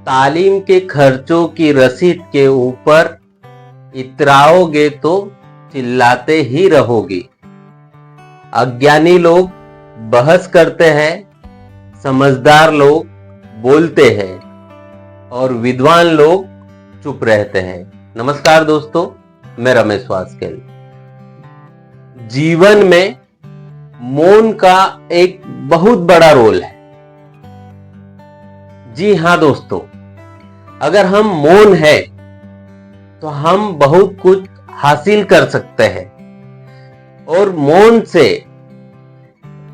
तालीम के खर्चों की रसीद के ऊपर इतराओगे तो चिल्लाते ही रहोगे। अज्ञानी लोग बहस करते हैं, समझदार लोग बोलते हैं और विद्वान लोग चुप रहते हैं। नमस्कार दोस्तों, मैं रमेश वास्केल। जीवन में मौन का एक बहुत बड़ा रोल है। जी हां दोस्तों, अगर हम मौन है तो हम बहुत कुछ हासिल कर सकते हैं और मौन से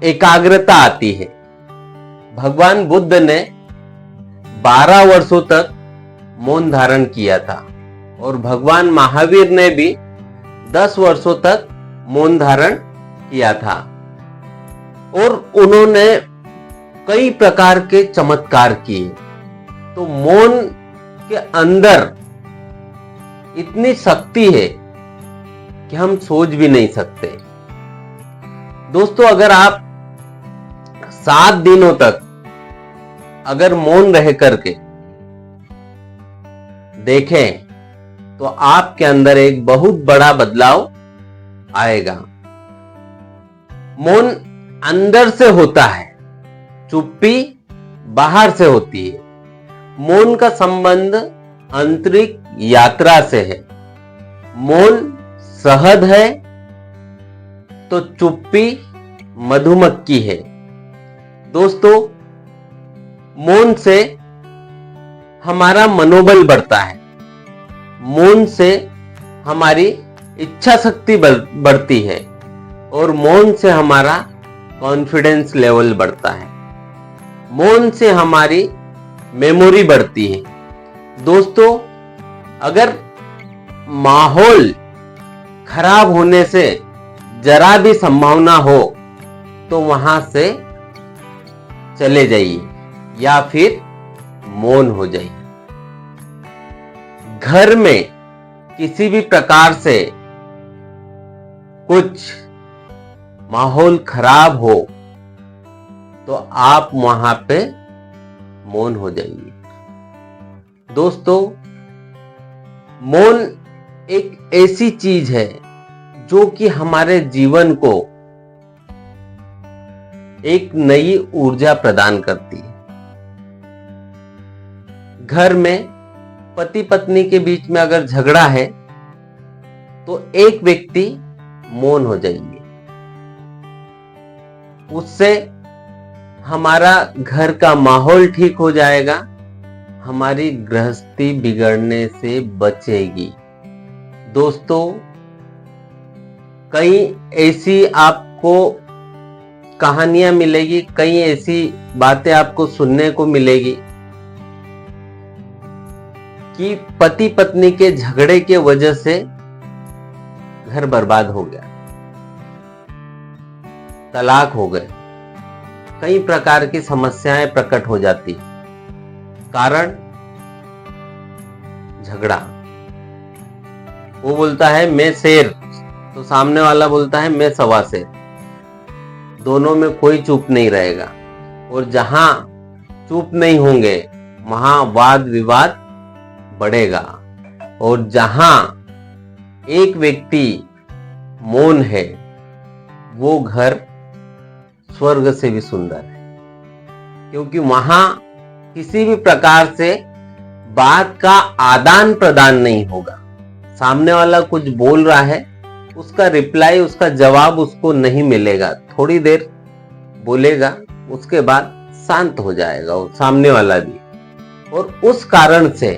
एकाग्रता आती है। भगवान बुद्ध ने 12 वर्षों तक मौन धारण किया था और भगवान महावीर ने भी 10 वर्षों तक मौन धारण किया था और उन्होंने कई प्रकार के चमत्कार किए। तो मौन के अंदर इतनी शक्ति है कि हम सोच भी नहीं सकते। दोस्तों, अगर आप 7 दिनों तक अगर मौन रह करके देखें तो आपके अंदर एक बहुत बड़ा बदलाव आएगा। मौन अंदर से होता है, चुप्पी बाहर से होती है। मौन का संबंध आंतरिक यात्रा से है। मौन शहद है तो चुप्पी मधुमक्खी है। दोस्तों, मौन से हमारा मनोबल बढ़ता है। मौन से हमारी इच्छा शक्ति बढ़ती है और मौन से हमारा कॉन्फिडेंस लेवल बढ़ता है। मौन से हमारी मेमोरी बढ़ती है। दोस्तों, अगर माहौल खराब होने से जरा भी संभावना हो तो वहां से चले जाइए या फिर मौन हो जाइए। घर में किसी भी प्रकार से कुछ माहौल खराब हो तो आप वहां पे मौन हो जाइए। दोस्तों, मौन एक ऐसी चीज है जो कि हमारे जीवन को एक नई ऊर्जा प्रदान करती है। घर में पति पत्नी के बीच में अगर झगड़ा है तो एक व्यक्ति मौन हो जाइए। उससे हमारा घर का माहौल ठीक हो जाएगा, हमारी गृहस्थी बिगड़ने से बचेगी। दोस्तों, कई ऐसी आपको कहानियां मिलेगी, कई ऐसी बातें आपको सुनने को मिलेगी कि पति पत्नी के झगड़े के वजह से घर बर्बाद हो गया, तलाक हो गए, कई प्रकार की समस्याएं प्रकट हो जाती। कारण झगड़ा। वो बोलता है मैं शेर, तो सामने वाला बोलता है मैं सवा शेर। दोनों में कोई चुप नहीं रहेगा और जहां चुप नहीं होंगे वहां वाद विवाद बढ़ेगा। और जहां एक व्यक्ति मौन है वो घर स्वर्ग से भी सुंदर है, क्योंकि वहां किसी भी प्रकार से बात का आदान प्रदान नहीं होगा। सामने वाला कुछ बोल रहा है, उसका रिप्लाई, उसका जवाब उसको नहीं मिलेगा। थोड़ी देर बोलेगा, उसके बाद शांत हो जाएगा वो सामने वाला भी, और उस कारण से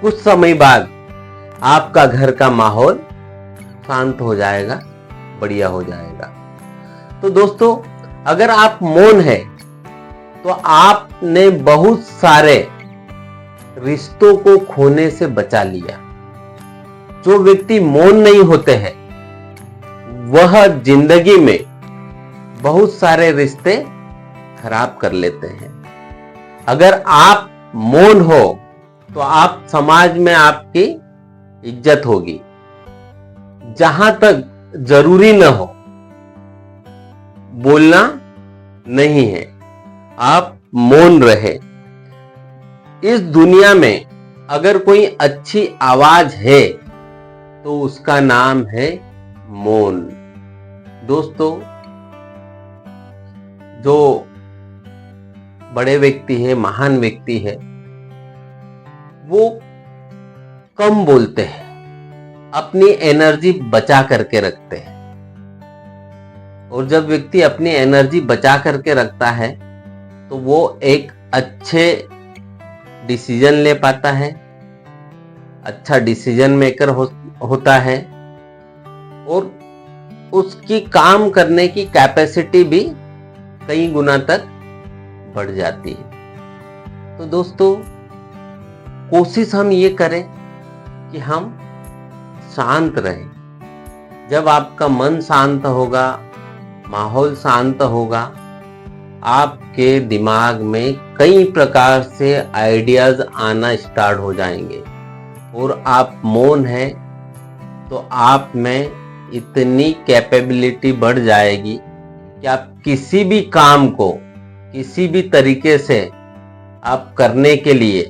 कुछ समय बाद आपका घर का माहौल शांत हो जाएगा, बढ़िया हो जाएगा। तो दोस्तों, अगर आप मौन है तो आपने बहुत सारे रिश्तों को खोने से बचा लिया। जो व्यक्ति मौन नहीं होते हैं वह जिंदगी में बहुत सारे रिश्ते खराब कर लेते हैं। अगर आप मौन हो तो आप समाज में आपकी इज्जत होगी। जहां तक जरूरी न हो बोलना नहीं है, आप मौन रहे। इस दुनिया में अगर कोई अच्छी आवाज है तो उसका नाम है मौन। दोस्तों, जो बड़े व्यक्ति है, महान व्यक्ति है, वो कम बोलते हैं, अपनी एनर्जी बचा करके रखते हैं। और जब व्यक्ति अपनी एनर्जी बचा करके रखता है तो वो एक अच्छे डिसीजन ले पाता है, अच्छा डिसीजन मेकर होता है, और उसकी काम करने की कैपेसिटी भी कई गुना तक बढ़ जाती है। तो दोस्तों, कोशिश हम ये करें कि हम शांत रहें। जब आपका मन शांत होगा, माहौल शांत होगा, आपके दिमाग में कई प्रकार से आइडियाज आना स्टार्ट हो जाएंगे। और आप मौन है तो आप में इतनी कैपेबिलिटी बढ़ जाएगी कि आप किसी भी काम को किसी भी तरीके से आप करने के लिए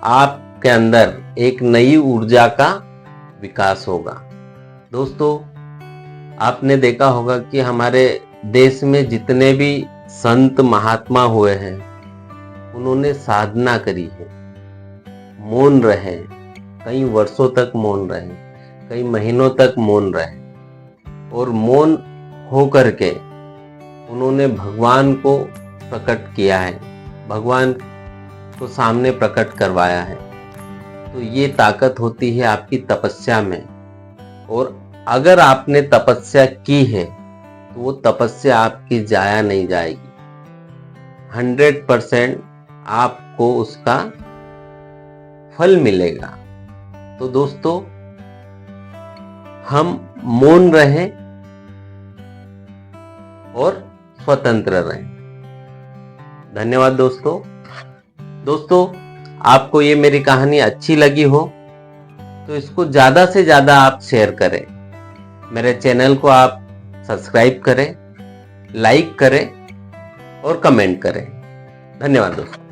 आपके अंदर एक नई ऊर्जा का विकास होगा। दोस्तों, आपने देखा होगा कि हमारे देश में जितने भी संत महात्मा हुए हैं, उन्होंने साधना करी है, मौन रहे, कई वर्षों तक मौन रहे, कई महीनों तक मौन रहे, और मौन हो करके उन्होंने भगवान को प्रकट किया है, भगवान को सामने प्रकट करवाया है। तो ये ताकत होती है आपकी तपस्या में। और अगर आपने तपस्या की है तो वो तपस्या आपकी जाया नहीं जाएगी, 100% आपको उसका फल मिलेगा। तो दोस्तों, हम मौन रहें और स्वतंत्र रहें। धन्यवाद दोस्तों। दोस्तों, आपको ये मेरी कहानी अच्छी लगी हो तो इसको ज़्यादा से ज़्यादा आप शेयर करें, मेरे चैनल को आप सब्सक्राइब करें, लाइक करें और कमेंट करें। धन्यवाद दोस्तों।